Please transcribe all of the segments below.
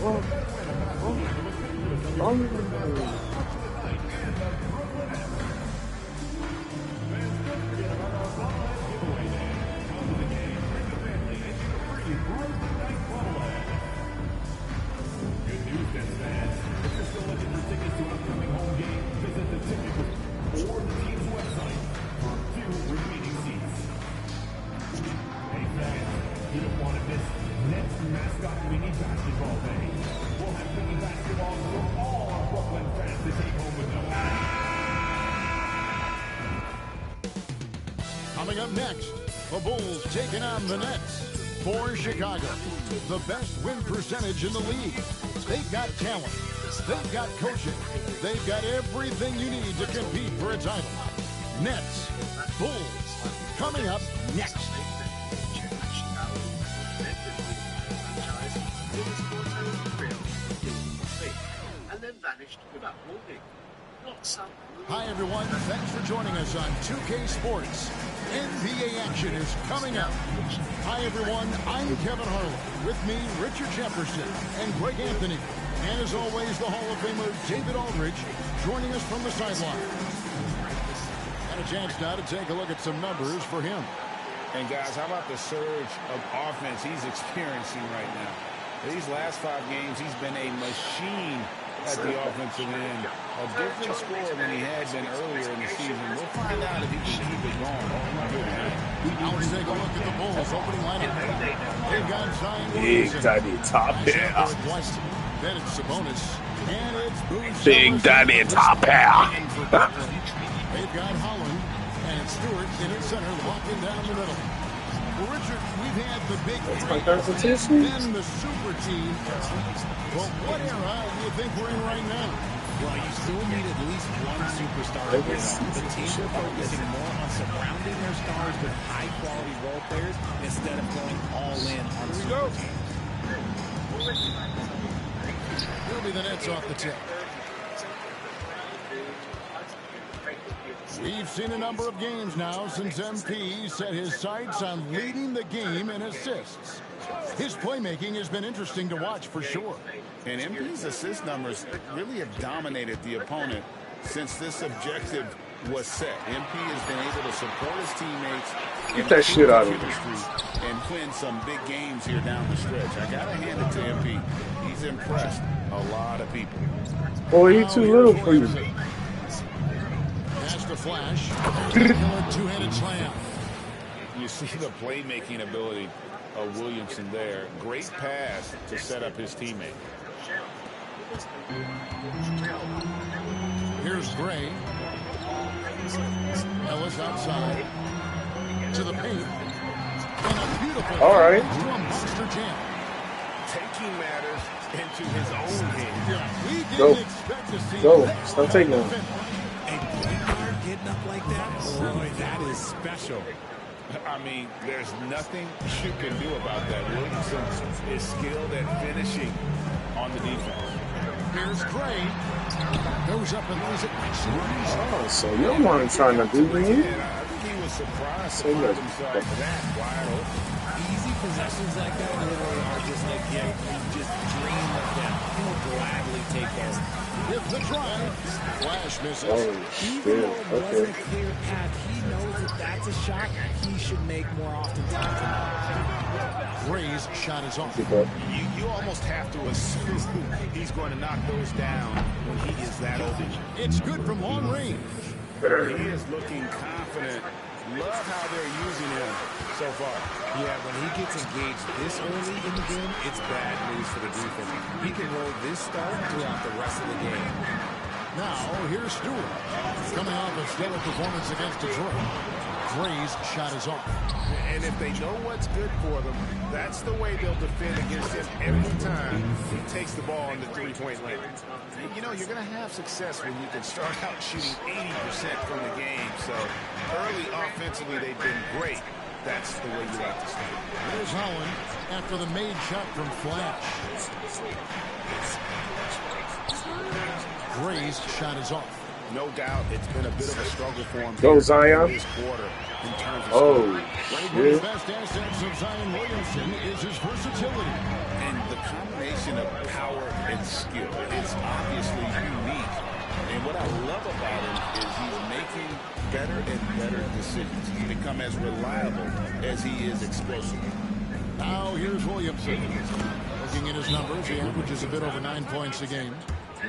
Oh. Oh. Coming up next, the Bulls taking on the Nets. For Chicago, the best win percentage in the league. They've got talent. They've got coaching. They've got everything you need to compete for a title. Nets, Bulls, coming up next. And then vanished without warning. Hi, everyone. Thanks for joining us on 2K Sports. NBA action is coming up. Hi, everyone. I'm Kevin Harlan. With me, Richard Jefferson and Greg Anthony. And as always, the Hall of Famer David Aldridge joining us from the sideline. And a chance now to take a look at some numbers for him. And guys, how about the surge of offense he's experiencing right now? These last 5 games, he's been a machine at the offensive end. A different score than he had been earlier in the season. We'll find out if he can keep it going. Now let's take a look at the Bulls opening lineup. They've got Zion Big Williamson. Daddy Top Hair. Then it's Sabonis. And it's Boots. Big Daddy Top Hair. They've got Holland. And it's Stewart in at center, walking down the middle. Well, Richard, we've had the big three, then the super team. Well, what era do you think we're in right now? Well, you still need at least one superstar to win. The teams are focusing more on surrounding their stars with high-quality role players instead of going all in on super teams. It'll be the Nets off the tip. We've seen a number of games now since MP set his sights on leading the game in assists. His playmaking has been interesting to watch for sure. And MP's assist numbers really have dominated the opponent since this objective was set. MP has been able to support his teammates. Get that shit out of here. And win some big games here down the stretch. I got to hand it to MP. He's impressed a lot of people. Boy, he's too little for you. That's the flash. Two-handed slam. You see the playmaking ability of Williamson there. Great pass to set up his teammate. Here's Gray. Ellis outside. To the paint. And a beautiful all right. To a monster jam. Taking matters into his own hands. Yeah, we didn't Go. expect to see Go. that. Stop taking them. A point guard getting up like that, boy, that is special. I mean, there's nothing you can do about that. Williamson is skilled at finishing on the defense. Here's Gray. Goes up and lays it nice and easy. Oh, so you don't want him trying to do to you? And I think he was surprised to So find good. himself that wide open. Easy possessions like that literally are just like, yeah, you just dream of them. He'll gladly take those. With the drive. Flash misses. Oh, Even shit. though it Okay. wasn't a clear path, he knows that that's a shot he should make more often than not. Gray's shot is off. Keep up. You almost have to assume he's going to knock those down when he is that open. It's good from long range. He is looking confident. Love how they're using him so far. Yeah, when he gets engaged this early in the game, it's bad news for the defense. He can roll this start throughout the rest of the game. Now, here's Stewart. Coming off a stellar performance against Detroit. Gray's shot is off. And if they know what's good for them, that's the way they'll defend against him every time he takes the ball in the three-point lane. You know, you're going to have success when you can start out shooting 80% from the game. So early offensively, they've been great. That's the way you like to start. There's Holland after the made shot from Flash. Gray's shot is off. No doubt it's been a bit of a struggle for him. Go, Zion. This quarter in terms of Oh, One of the shit. best assets of Zion Williamson is his versatility. and the combination of power and skill. It's obviously unique. And what I love about him is he's making better and better decisions. He's become as reliable as he is explosive. Now here's Williamson. Looking at his numbers, he averages a bit over 9 points a game.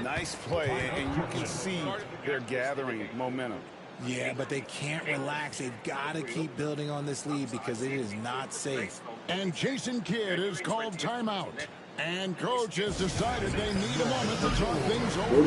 Nice play, and you can see they're gathering momentum. Yeah, but they can't relax. They've got to keep building on this lead because it is not safe. And Jason Kidd has called timeout. And coach has decided they need a moment to talk things over.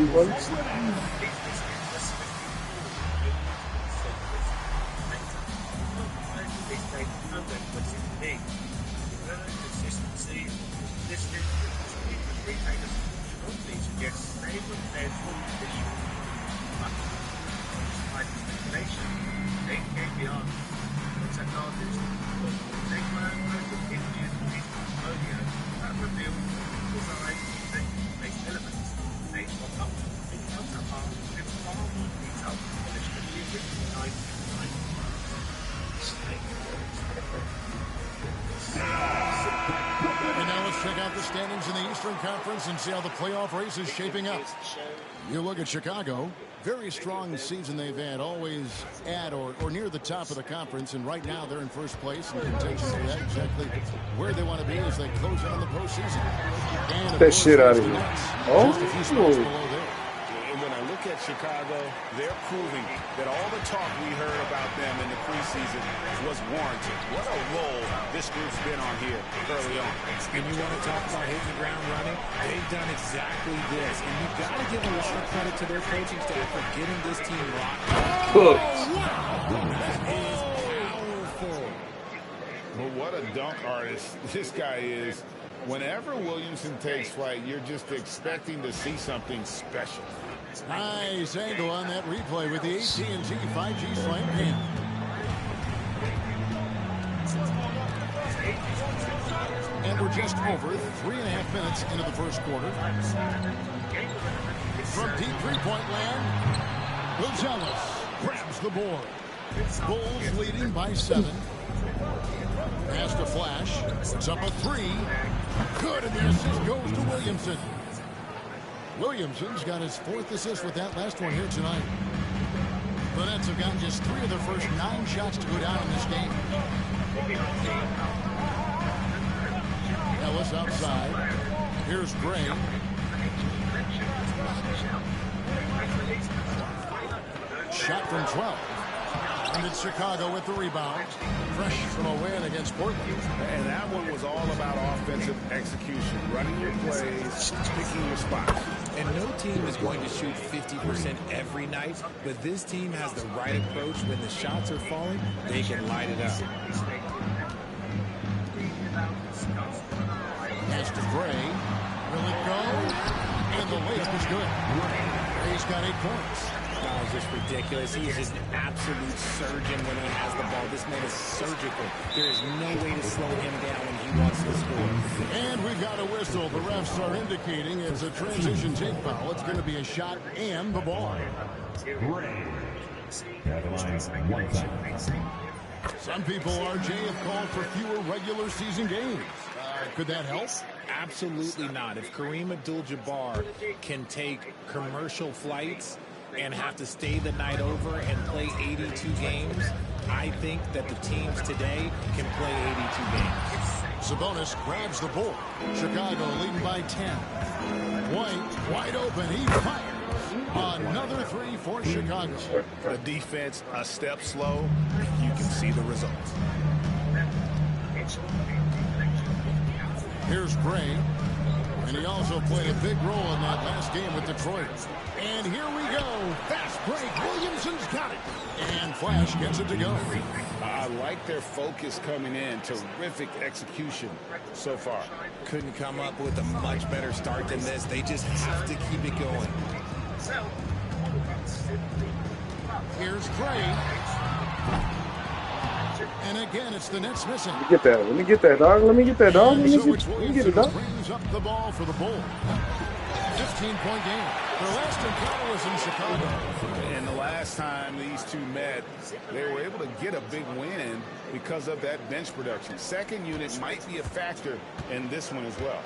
And now let's check out the standings in the Eastern Conference and see how the playoff race is shaping up. You look at Chicago, very strong season they've had, always at or near the top of the conference, and right now they're in first place in contention for that, exactly where they want to be as they close out on the postseason. And That shit out of here. Just a few spots below there. And when I look at Chicago, they're proving that all the talk we heard about them in the preseason was warranted. What a role this group's been on here early on. And you want to talk about hitting the ground running? They've done exactly this. And you've got to give a lot of credit to their coaching staff for getting this team locked up. Cooked. That is powerful. But what a dunk artist this guy is. Whenever Williamson takes flight, you're just expecting to see something special. Nice angle on that replay with the AT&T 5G slam cam. And we're just over 3.5 minutes into the first quarter. From deep three-point land, Gonzalez grabs the board. Bulls leading by 7. Pass to Flash. It's up a 3. Good, and the assist goes to Williamson. Williamson's got his 4th assist with that last one here tonight. The Nets have gotten just 3 of their first 9 shots to go down in this game. Ellis outside. Here's Gray. Shot from 12. And it's Chicago with the rebound. Fresh from a win against Portland. And that one was all about offensive execution. Running your plays, picking your spots. And no team is going to shoot 50% every night, but this team has the right approach. When the shots are falling, they can light it up. Pass to Gray. Will it go? And the layup is good. Gray's got 8 points. That was just ridiculous. He is just an absolute surgeon when he has the ball. This man is surgical. There is no way to slow him down when he wants to score. And we've got a whistle. The refs are indicating it's a transition take foul. It's going to be a shot and the ball. Some people, RJ, have called for fewer regular season games. Could that help? Absolutely not. If Kareem Abdul-Jabbar can take commercial flights and have to stay the night over and play 82 games, I think that the teams today can play 82 games. Sabonis grabs the ball. Chicago leading by 10. White wide open. He fires. Another 3 for Chicago. The defense a step slow. You can see the results. Here's Gray. And he also played a big role in that last game with Detroit. And here we go. Fast break. Williamson's got it. And Flash gets it to go. I like their focus coming in. Terrific execution so far. Couldn't come up with a much better start than this. They just have to keep it going. Here's Gray. And again, it's the Nets missing. Let me get that. Let me get that, dog. Let me get that, dog. Let me get it, dog. Brings up the ball for the Bulls. 15-point game. Their last encounter was in Chicago. And the last time these two met, they were able to get a big win because of that bench production. Second unit might be a factor in this one as well.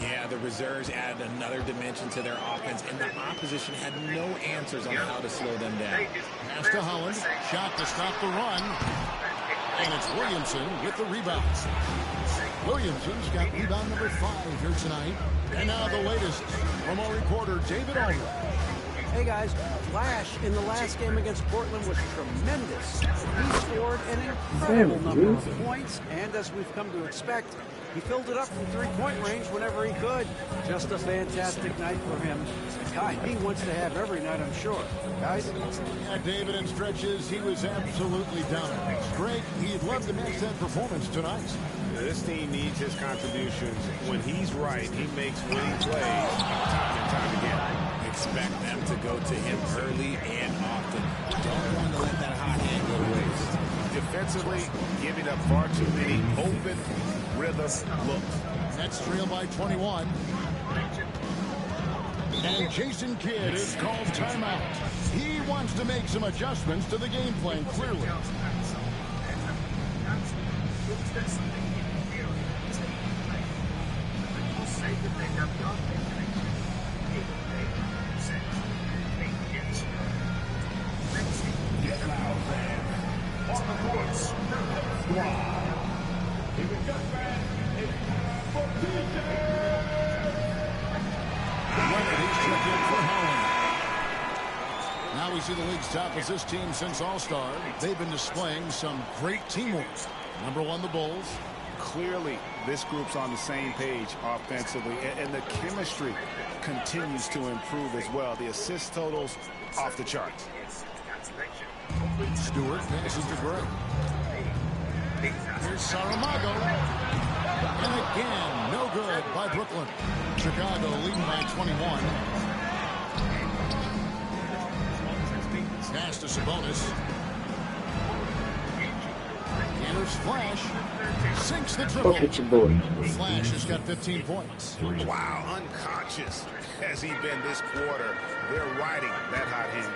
Yeah, the reserves added another dimension to their offense, and the opposition had no answers on how to slow them down. Pass to Holland. Shot to stop the run. And it's Williamson with the rebound. Williamson's got rebound number 5 here tonight. And now the latest from our reporter, David Aldridge. Hey guys, Flash in the last game against Portland was tremendous. He scored an incredible number of points, and as we've come to expect, he filled it up from three-point range whenever he could. Just a fantastic night for him. A guy he wants to have every night, I'm sure. Guys? Yeah, David, in stretches, he was absolutely dominant. Greg, he'd love to match that performance tonight. This team needs his contributions. When he's right, he makes winning plays time and time again. Expect them to go to him early and often. Don't want to let that hot hand go to waste. Defensively, giving up far too many open rhythm looks. Nets trail by 21. And Jason Kidd is called timeout. He wants to make some adjustments to the game plan, clearly. Now we see the league's top as this team since All-Star. They've been displaying some great teamwork. Number 1, the Bulls. Clearly, this group's on the same page offensively, and the chemistry continues to improve as well. The assist totals off the charts. Stewart passes to Gray. Here's Saramago. And again, no good by Brooklyn. Chicago leading by 21. Pass to Sabonis. Here's Flash. Sinks the triple. Flash has got 15 points. Wow, unconscious has he been this quarter. They're riding that hot hand.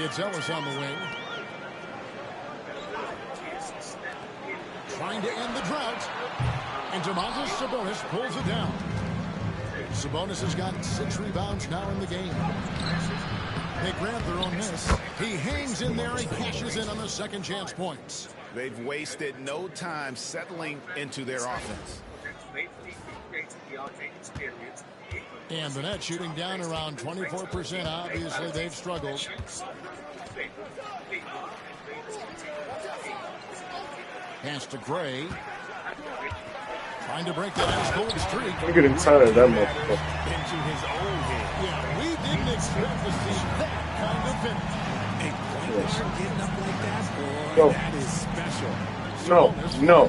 It's Ellis on the wing. Trying to end the drought. And Domantas Sabonis pulls it down. Sabonis has got 6 rebounds now in the game. They grab their own miss. He hangs in there and cashes in on the second chance points. They've wasted no time settling into their offense. And the net shooting down around 24%. Obviously, they've struggled. Pass to Gray. Trying to break that ice-cold streak. I'm getting tired of that motherfucker. Into his own head. Yeah, we didn't expect to see that kind of finish. A point guard getting up like that, boy, Go. that is special. No.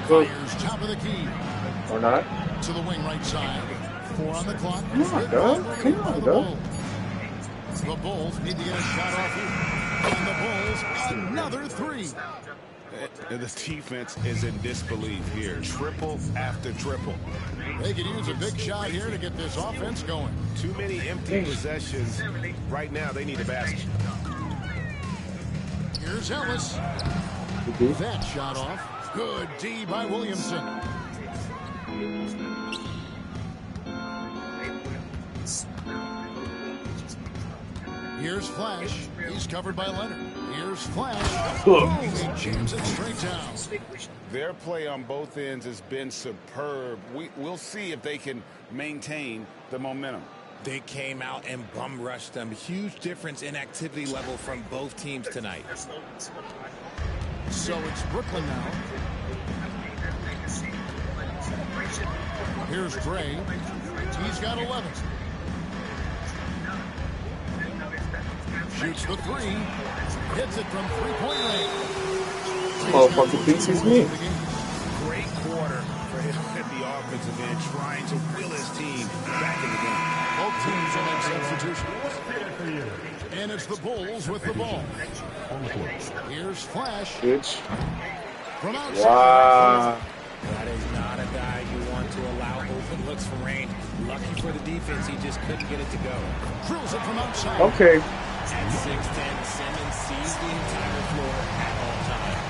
Fires top of the key. Or not. To the wing right side. 4 on the clock. Come on, dog. Come on, dog. The Bulls need to get a shot off here. And the Bulls, another 3. The defense is in disbelief here. Triple after triple. They could use a big shot here to get this offense going. Too many empty possessions. Right now, they need a basket. Here's Ellis. That shot off. Good D by Williamson. Here's Flash. He's covered by Leonard. Here's Flash. He jams it straight down. Their play on both ends has been superb. We'll see if they can maintain the momentum. They came out and bum rushed them. Huge difference in activity level from both teams tonight. So it's Brooklyn now. Here's Gray. He's got 11. Shoots the 3. Hits it from three-point range. Motherfucker thinks he's me. Great quarter for him at the offensive end, trying to will his team back in the game. Both teams will make substitutions. And it's the Bulls with the ball. Here's Flash. Bitch. From outside. Wow. That is not a guy you want to allow open looks from range. Lucky for the defense, he just couldn't get it to go. Drills it from outside. Okay. At 6'10", Simmons sees the entire floor at all times.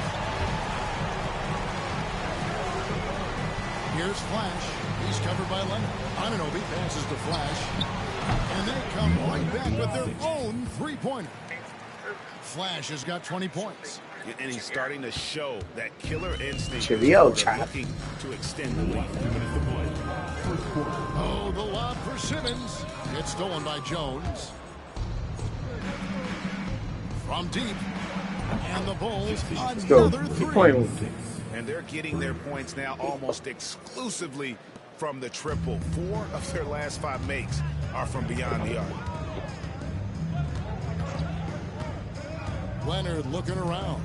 Here's Flash. He's covered by Leonard. Ananobi passes to Flash. And they come right back with their own three-pointer. Flash has got 20 points. And he's starting to show that killer instinct. Cheerio, chap. Looking to extend the lead. Oh, the lob for Simmons. It's stolen by Jones. From deep. And the Bulls, Go. another three. Point. And they're getting their points now almost exclusively from the triple. 4 of their last 5 makes are from beyond the arc. Leonard looking around.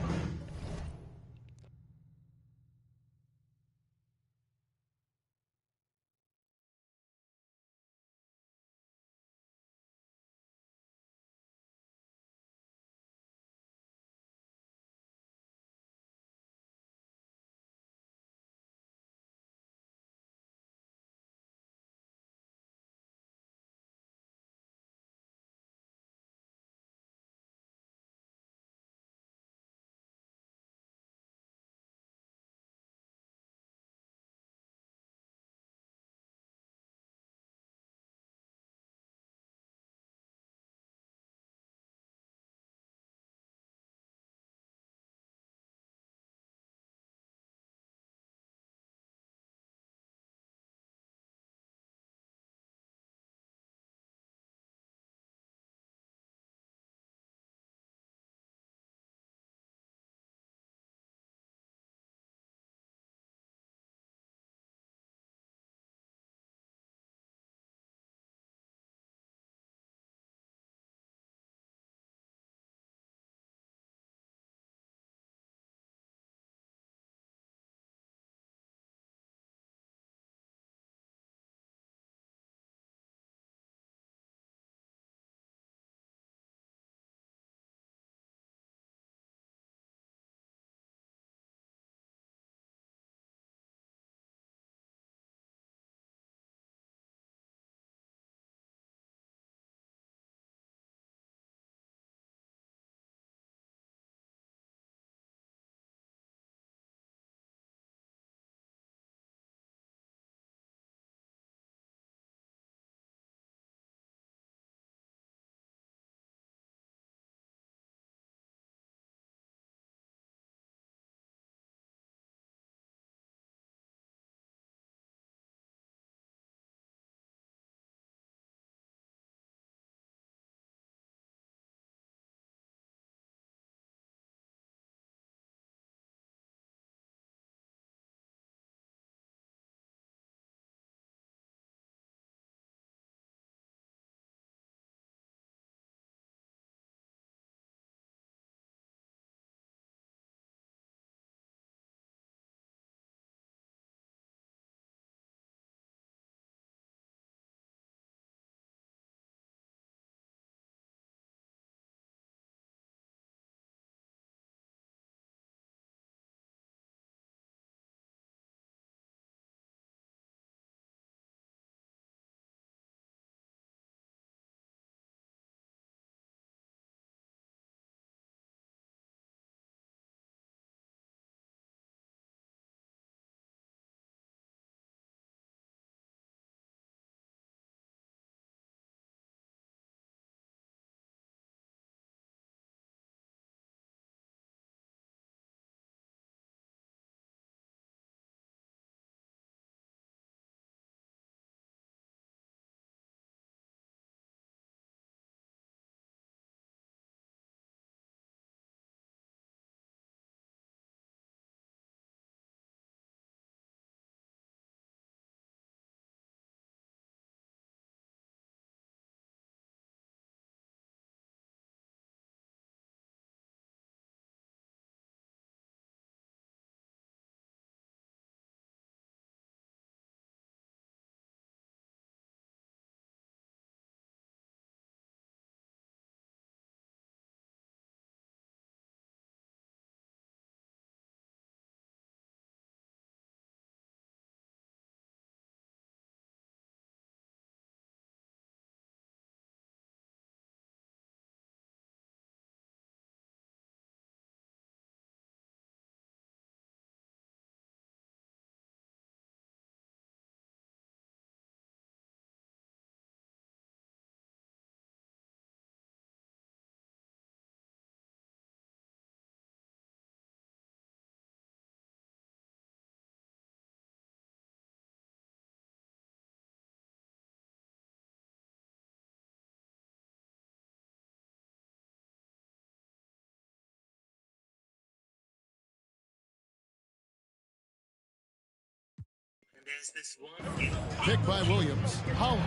Pick by Williams. Holland.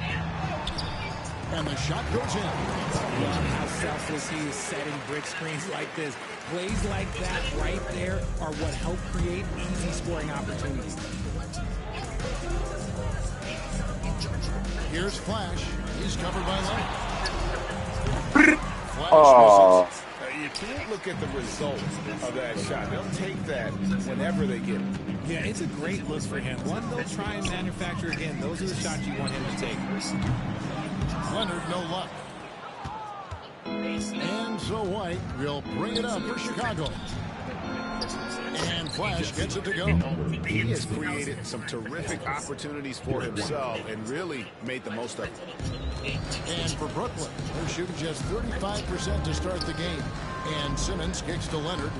And the shot goes in. Love how selfless he is setting brick screens like this. Plays like that right there are what help create easy scoring opportunities. Here's Flash. He's covered by Leonard. Flash Oh. misses. You can't look at the result of that shot. They'll take that whenever they get it. Yeah, it's a great look for him. One they'll try and manufacture again. Those are the shots you want him to take. Leonard, no luck. And so White will bring it up for Chicago. And Flash gets it to go. He has created some terrific opportunities for himself and really made the most of it. And for Brooklyn, they're shooting just 35% to start the game. And Simmons kicks to Leonard.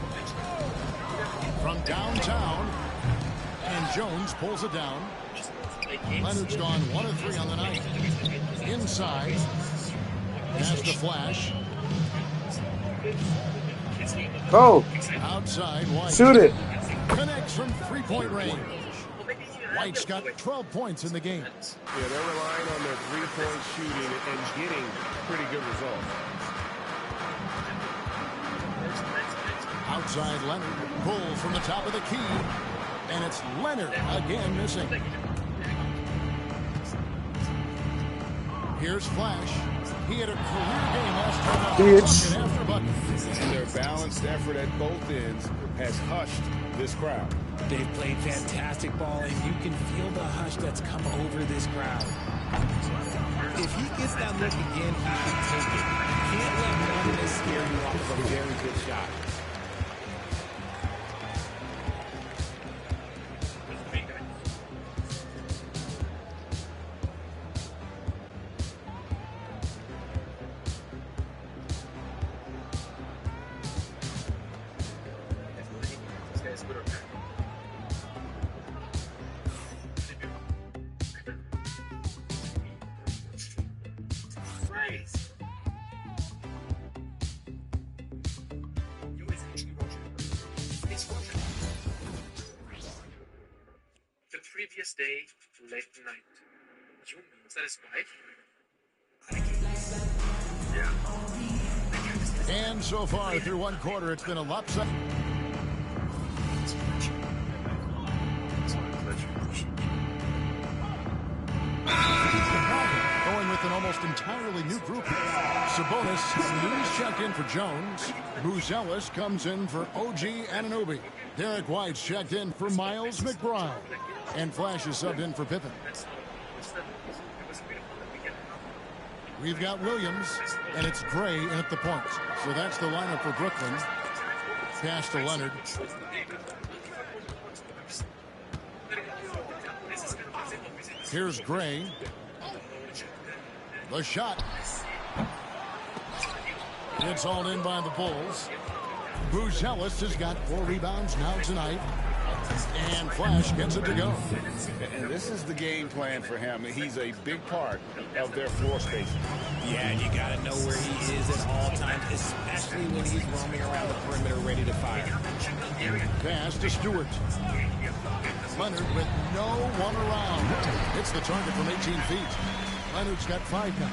From downtown. And Jones pulls it down. Leonard's gone 1 of 3 on the night. Inside. Pass to Flash. Go. Outside, White. Shoot it. Connects from three-point range. White's got 12 points in the game. Yeah, they're relying on their three-point shooting and getting pretty good results. Outside Leonard. Pull from the top of the key. And it's Leonard again missing. Here's Flash. He had a career game last time. Bitch. Bucket after bucket. And their balanced effort at both ends has hushed this crowd. They've played fantastic ball, and you can feel the hush that's come over this crowd. If he gets that look again, he can take it. You can't let one miss scare you off of a very good shot. The previous day, late night. You mean that his wife? Yeah. And so far through one quarter, it's been a lopsided. Going with an almost entirely new group. Sabonis, he's checked in for Jones. Buzelis comes in for OG Anunoby. Derek White's checked in for Miles McBride. And Flash is subbed in for Pippen. We've got Williams, and it's Gray in at the point. So that's the lineup for Brooklyn. Pass to Leonard. Here's Gray. The shot. It's all in by the Bulls. Buzelis has got 4 rebounds now tonight. And Flash gets it to go. And this is the game plan for him. He's a big part of their floor spacing. Yeah, and you got to know where he is at all times, especially when he's roaming around the perimeter ready to fire. Pass to Stewart. Leonard with no one around. Hits the target from 18 feet. Leonard's got 5 now.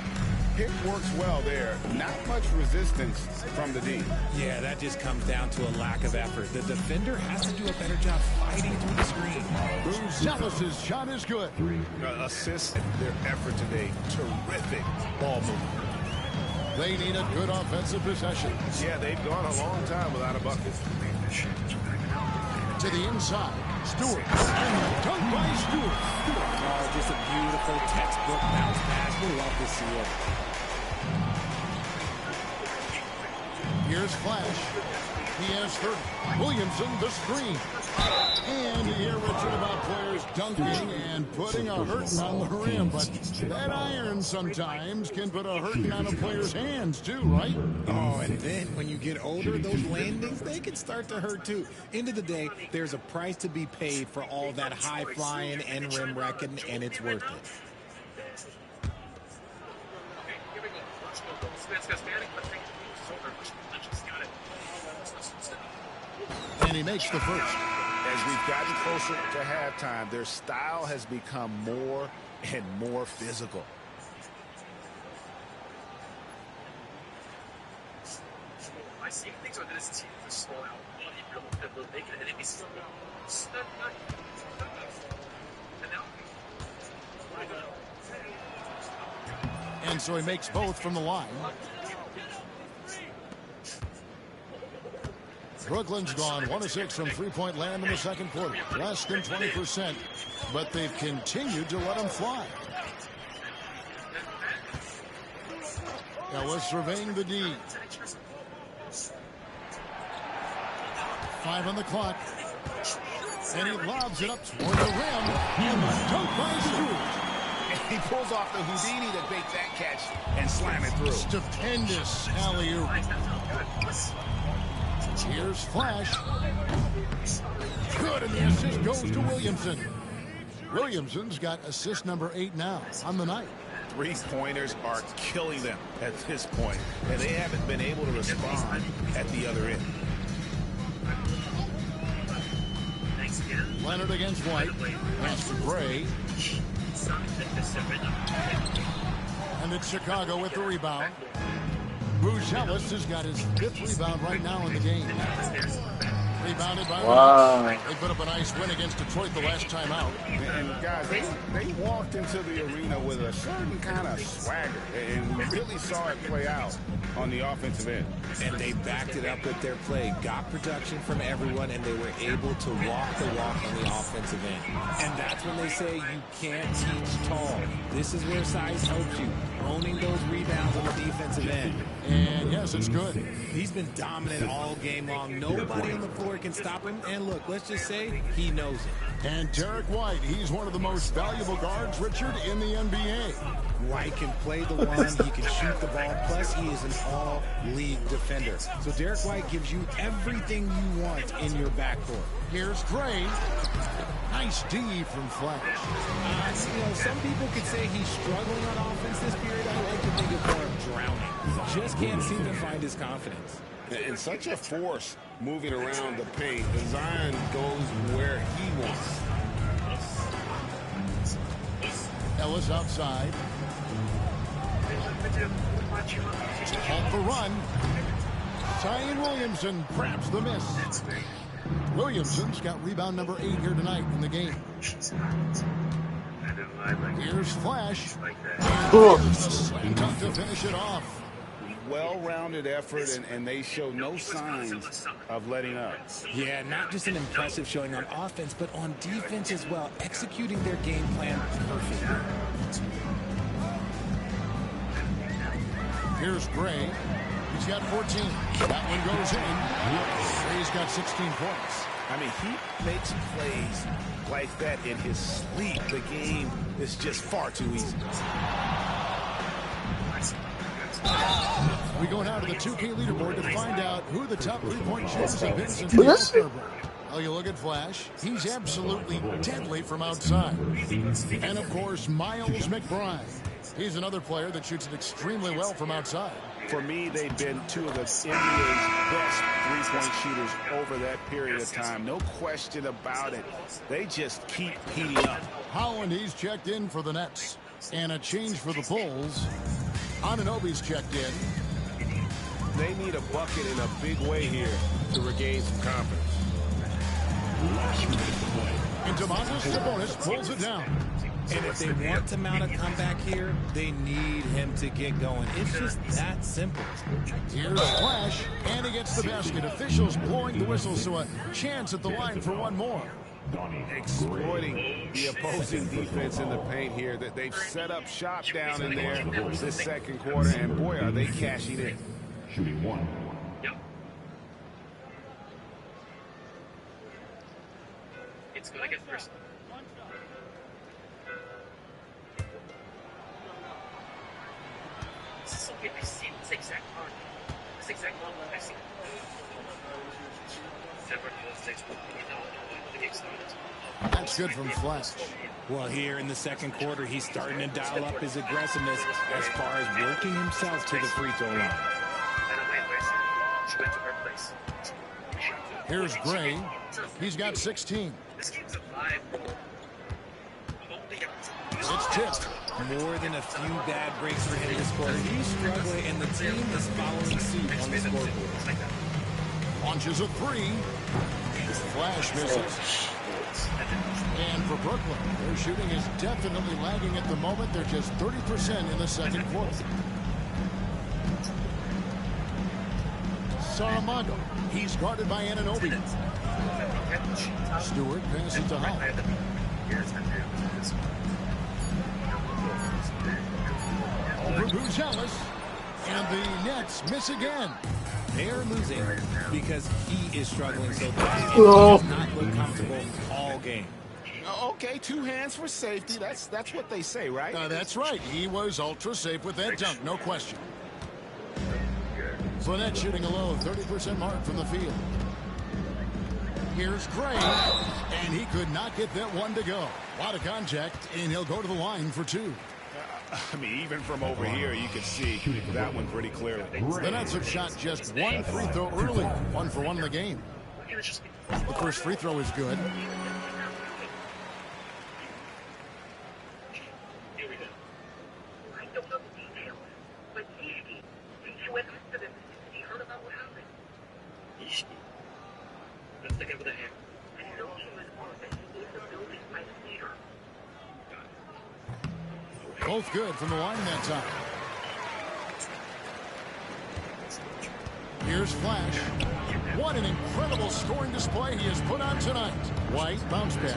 Pick works well there. Not much resistance from the D. Yeah, that just comes down to a lack of effort. The defender has to do a better job fighting through the screen. Buzelis' shot is good. Assist their effort today. Terrific ball movement. They need a good offensive possession. Yeah, they've gone a long time without a bucket. To the inside. Stewart. And the dunk by Stewart. Oh, just a beautiful textbook bounce pass. We love to see it. Here's Flash. He has 30. Williamson, the screen. And you hear Richard about players dunking and putting a hurting on the rim. But that iron sometimes can put a hurting on a player's hands too, right? Oh, and then when you get older, those landings, they can start to hurt too. End of the day, there's a price to be paid for all that high flying and rim wrecking, and it's worth it. And he makes the first. as we've gotten closer to halftime, their style has become more and more physical. And so he makes both from the line. Brooklyn's gone 1 of 6 from three-point land in the second quarter. Less than 20%, but they've continued to let them fly. Ellis surveying the D. 5 on the clock. And he lobs it up toward the rim. And the dunk by Stewart. He pulls off the Houdini to bake that catch and slam it through. Stupendous alley-oop. Here's Flash. Good, and the assist goes to Williamson. Williamson's got assist number 8 now on the night. Three-pointers are killing them at this point, and they haven't been able to respond at the other end. Leonard against White. Pass to Gray. And it's Chicago with the rebound. Bruce Ellis has got his 5th rebound right now in the game. Rebounded by Williams. They put up a nice win against Detroit the last time out. And guys, they walked into the arena with a certain kind of swagger, and we really saw it play out on the offensive end. And they backed it up with their play, got production from everyone, and they were able to walk the walk on the offensive end. And that's when they say you can't teach tall. This is where size helps you, owning those rebounds on the defensive end. And yes, it's good. He's been dominant all game long. Nobody on the floor can stop him. And look, let's just say he knows it. And Derek White, he's one of the most valuable guards, Richard, in the NBA. White can play the one, he can shoot the ball, plus he is an all-league defender. So Derek White gives you everything you want in your backcourt. Here's Gray. Nice D from Flash. Some people could say he's struggling on offense this period. I like to think of more of drowning. Just can't seem to find his confidence. And such a force moving around the paint. Zion goes where he wants. Ellis outside. Halt the run. Zion Williamson grabs the miss. Williamson's got rebound number 8 here tonight in the game. Here's Flash. Here's the slam dunk to finish it off. Well-rounded effort, and they show no signs of letting up. Yeah, not just an impressive showing on offense, but on defense as well, executing their game plan perfectly. Here's Gray. He's got 14. That one goes in. Gray's got 16 points. I mean, he makes plays like that in his sleep. The game is just far too easy. We go now to the 2K leaderboard to find out who the top three-point shooters have been since the All-Star break. Well, you look at Flash. He's absolutely deadly from outside. And, of course, Miles McBride. He's another player that shoots it extremely well from outside. For me, they've been two of the NBA's best three-point shooters over that period of time. No question about it. They just keep heating up. Holland, he's checked in for the Nets. And a change for the Bulls. Anunoby's checked in. They need a bucket in a big way here to regain some confidence. And Domantas Sabonis pulls it down. And if they want to mount a comeback here, they need him to get going. It's just that simple. Here's Flash, and he gets the basket. Officials blowing the whistle, so a chance at the line for one more. Exploiting the opposing defense in the paint here. That they've set up shop down in there this second quarter, and boy, are they cashing in. Shooting one. Yep. It's gonna get first. This is something I've seen this exact one. This exact one I've seen. That's good from Flash. Well, here in the second quarter, he's starting to dial up his aggressiveness as far as working himself to the free throw line. Here's Gray. He's got 16. This game's a vibe, bro. It's tipped. More than a few bad breaks for him this quarter. He's struggling, and the team is following suit on the scoreboard. Launches a three. Flash misses. And for Brooklyn, their shooting is definitely lagging at the moment. They're just 30% in the second quarter. Saramago. He's guarded by Anunoby. Stewart passes to Hall. Over Buzelis. And the Nets miss again. They're losing because he is struggling so bad. And he does not look comfortable all game. Okay, 2 hands for safety. That's what they say, right? That's right. He was ultra safe with that dunk, no question. Fournette shooting a low 30% mark from the field. Here's Gray, and he could not get that one to go. A lot of contact, and he'll go to the line for 2. I mean, even from over here, you can see that one pretty clearly. The Nets have shot just 1 free throw early, 1 for 1 in the game. The first free throw is good. Both good from the line that time. Here's Flash. What an incredible scoring display he has put on tonight. White bounce pass.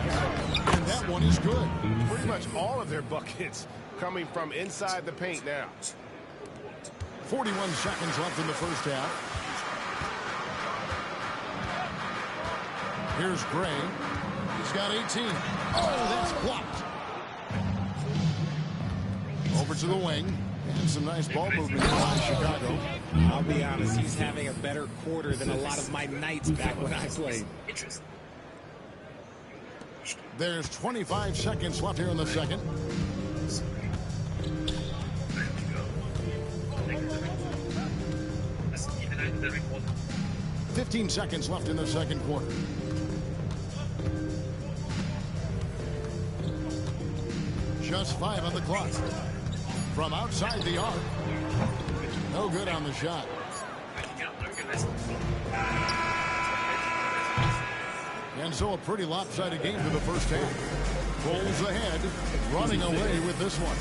And that one is good. Pretty much all of their buckets coming from inside the paint now. 41 seconds left in the first half. Here's Gray. He's got 18. Oh, that's blocked. Over to the wing. And some nice ball movement by Chicago. I'll be honest, he's having a better quarter than a lot of my nights back when I played. There's 25 seconds left here in the second. $15 seconds left in the second quarter. Just 5 on the clock. From outside the arc. No good on the shot. And so a pretty lopsided game for the first half. Bulls ahead, running away with this one.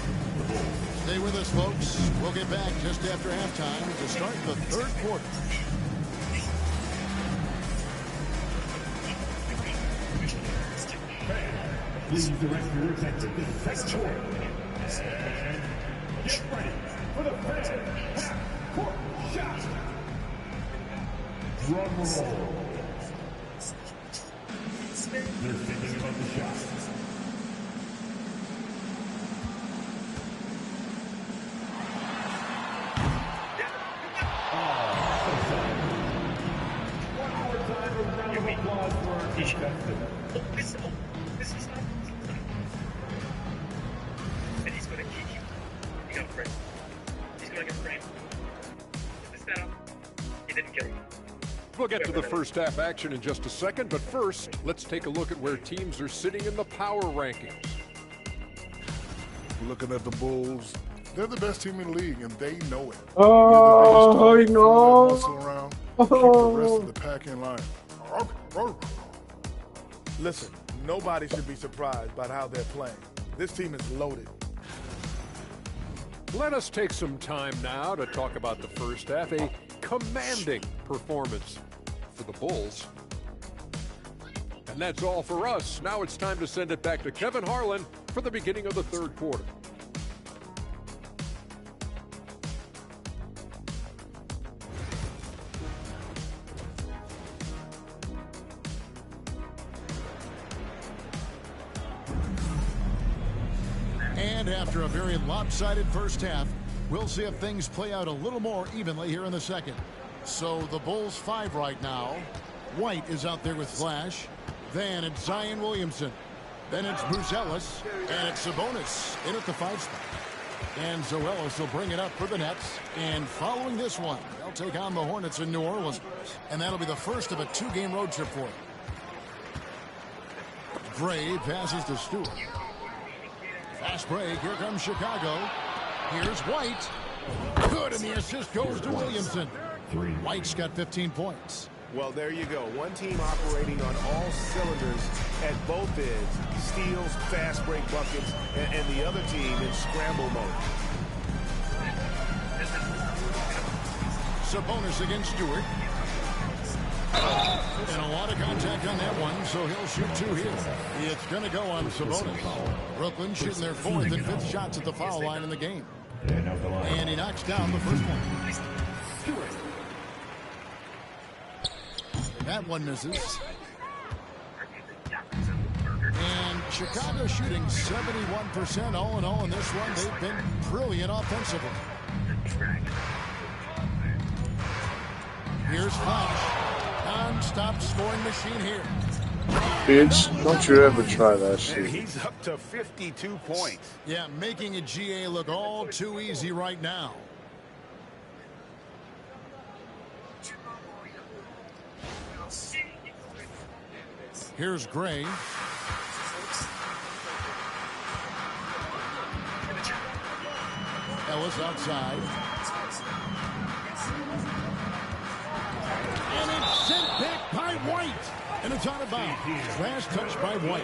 Stay with us, folks. We'll get back just after halftime to start the third quarter. Please direct your attention to the second quarter. Get ready for the first half-court shot. Drum roll. They're thinking about the shot. One more time, a round of applause for our contestant. And he's going to kick you. He got framed. He's going to get framed. Is this that up? He didn't kill him. We'll get to the first half action in just a second, but first, let's take a look at where teams are sitting in the power rankings. Looking at the Bulls, they're the best team in the league, and they know it. Oh, I no. Muscle around, keep the rest of the pack in line. Listen, nobody should be surprised by how they're playing. This team is loaded. Let us take some time now to talk about the first half, a commanding performance for the Bulls. And that's all for us. Now it's time to send it back to Kevin Harlan for the beginning of the third quarter. And after a very lopsided first half, we'll see if things play out a little more evenly here in the second. So the Bulls 5 right now. White is out there with Flash. Then it's Zion Williamson. Then it's Buzelis. And it's Sabonis in at the 5 spot. And Zoelis will bring it up for the Nets. And following this one, they'll take on the Hornets in New Orleans. And that'll be the first of a 2-game road trip for them. Gray passes to Stewart. Fast break. Here comes Chicago. Here's White. Good, and the assist goes to Williamson. White's got 15 points. Well, there you go. One team operating on all cylinders at both ends. Steals, fast break buckets, and the other team in scramble mode. Sabonis against Stewart. And a lot of contact on that one, so he'll shoot 2 here. It's going to go on Sabonis. Brooklyn shooting their 4th and 5th shots at the foul line in the game. And he knocks down the first one. That one misses. And Chicago shooting 71% all in all in this one. They've been brilliant offensively. Here's Flash. Non-stop scoring machine here. Bitch, don't you ever try that shit. And he's up to 52 points. Yeah, making a GA look all too easy right now. Here's Gray. Ellis outside. And it's sent back by White. And it's out of bounds. Last touch by White.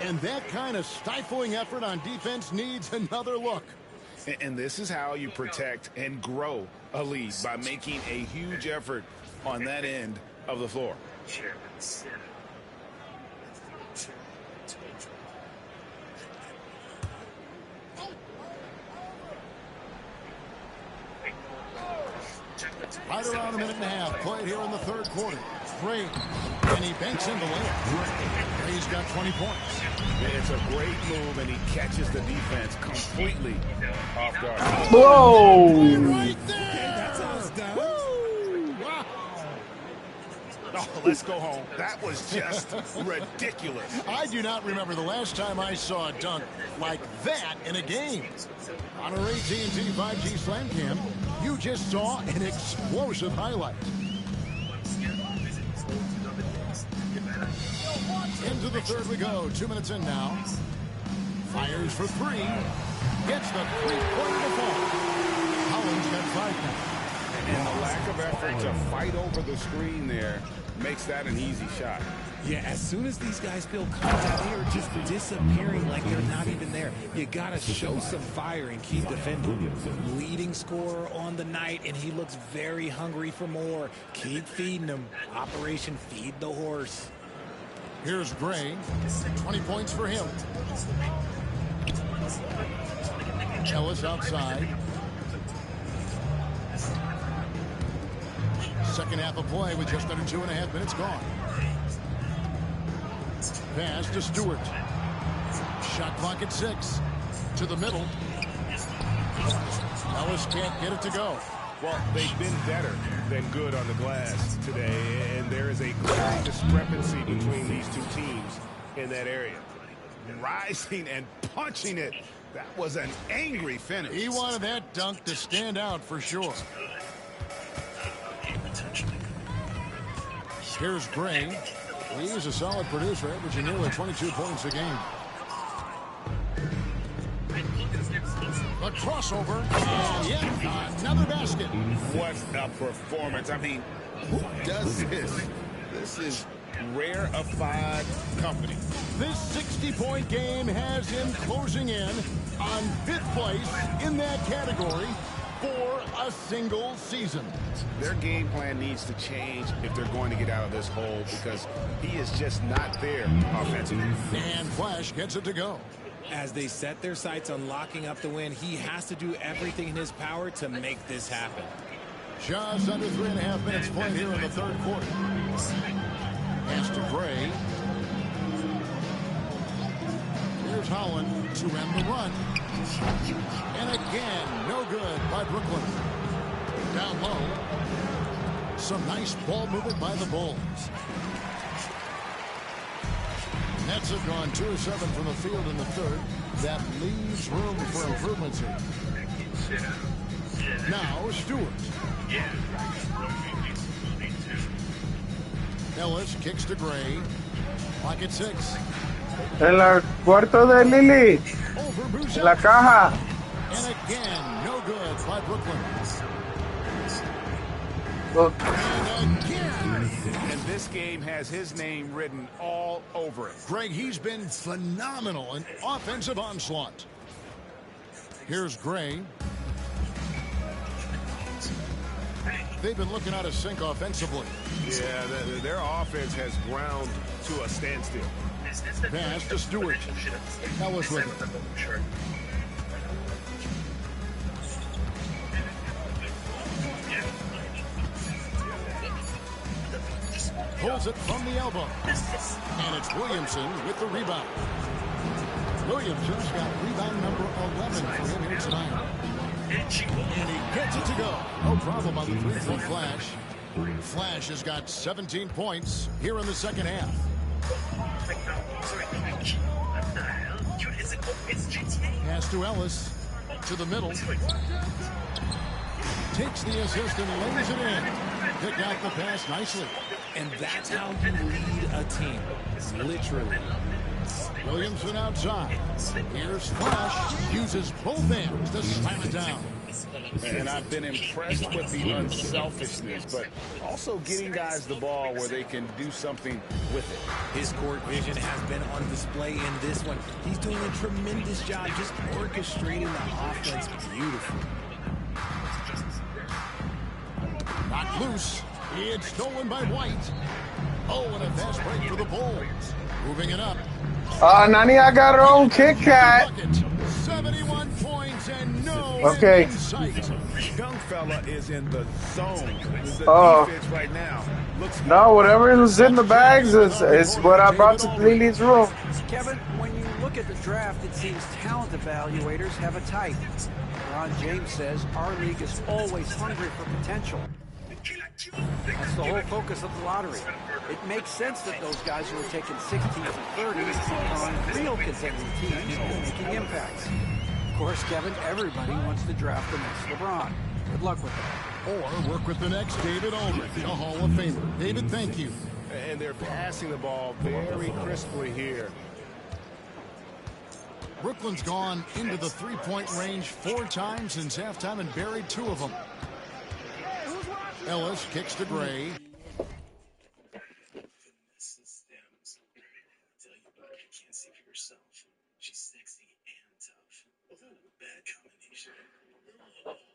And that kind of stifling effort on defense needs another look. And this is how you protect and grow a lead, by making a huge effort on that end of the floor. Right around a minute and a half played here in the third quarter. Gray, and he banks in the layup. Gray's got 20 points. It's a great move, and he catches the defense completely off guard. Whoa! Right there! That's how it's done. Woo! Wow. Oh, let's go home. That was just ridiculous. I do not remember the last time I saw a dunk like that in a game. On our AT&T 5G Slam Cam, you just saw an explosive highlight. Into the third we go. 2 minutes in now. Fires for 3. Gets the three-pointer to fall. Holland's got 5 points. And the lack of effort to fight over the screen there makes that an easy shot. Yeah, as soon as these guys feel contact, they are just disappearing like they're not even there. You got to show some fire and keep defending. Leading scorer on the night, and he looks very hungry for more. Keep feeding him. Operation Feed the Horse. Here's Gray. 20 points for him. Ellis outside. Second half of play with just under 2.5 minutes gone. Pass to Stewart. Shot clock at 6. To the middle. Ellis can't get it to go. Well, they've been better than good on the glass today, and there is a clear discrepancy between these two teams in that area. Rising and punching it. That was an angry finish. He wanted that dunk to stand out for sure. Here's Gray. He is a solid producer, averaging nearly 22 points a game. A crossover. And yet another basket. What a performance. I mean, who does this? This is rarefied company. This 60-point game has him closing in on 5th place in that category for a single season. Their game plan needs to change if they're going to get out of this hole, because he is just not there offensively. And Flash gets it to go. As they set their sights on locking up the win, he has to do everything in his power to make this happen. Just under 3.5 minutes played here in the third quarter. Pass to Gray. Here's Holland to end the run. And again, no good by Brooklyn. Down low. Some nice ball movement by the Bulls. Nets have gone 2 of 7 from the field in the third. That leaves room for improvements here. Now Stewart. Ellis kicks to Gray. Clock at 6. En el cuarto de Lily. Over En Boucher. la caja. And again, no good by Brooklyn. Look. And again. And this game has his name written all over it. Greg, he's been phenomenal in offensive onslaught. Here's Gray. They've been looking out of sync offensively. Yeah, their offense has ground to a standstill. Pass to Stewart. Ellis with it. Pulls it from the elbow. And it's Williamson with the rebound. Williamson's got rebound number 11 for him here tonight. And he gets it to go. No problem on the three-point flash. Flash has got 17 points here in the second half. Pass to Ellis. To the middle. Takes the assist and lays it in. Picked out the pass nicely. And that's how you lead a team. Literally. Williamson outside. Here's Flash. Uses both hands to slam it down. And I've been impressed with the unselfishness, but also getting guys the ball where they can do something with it. His court vision has been on display in this one. He's doing a tremendous job just orchestrating the offense beautifully. Not loose. It's stolen by White. Oh, and a fast break for the Bulls. Moving it up. Nani, I got her own Kit Kat. 71 points and no Okay. insight. Young fella is in the zone. The Oh. defense right now looks No, whatever was in the bags is what I brought to Lily's room. Kevin, when you look at the draft, it seems talent evaluators have a type. Ron James says our league is always hungry for potential. That's the whole focus of the lottery. It makes sense that those guys who are taking 16s and 30s are on real contending teams and making impacts. Of course, Kevin, everybody wants to draft the next LeBron. Good luck with that. Or work with the next David Aldridge, a Hall of Famer. David, thank you. and they're passing the ball very crisply here. Brooklyn's gone into the three-point range 4 times since halftime and buried 2 of them. Ellis kicks to Gray.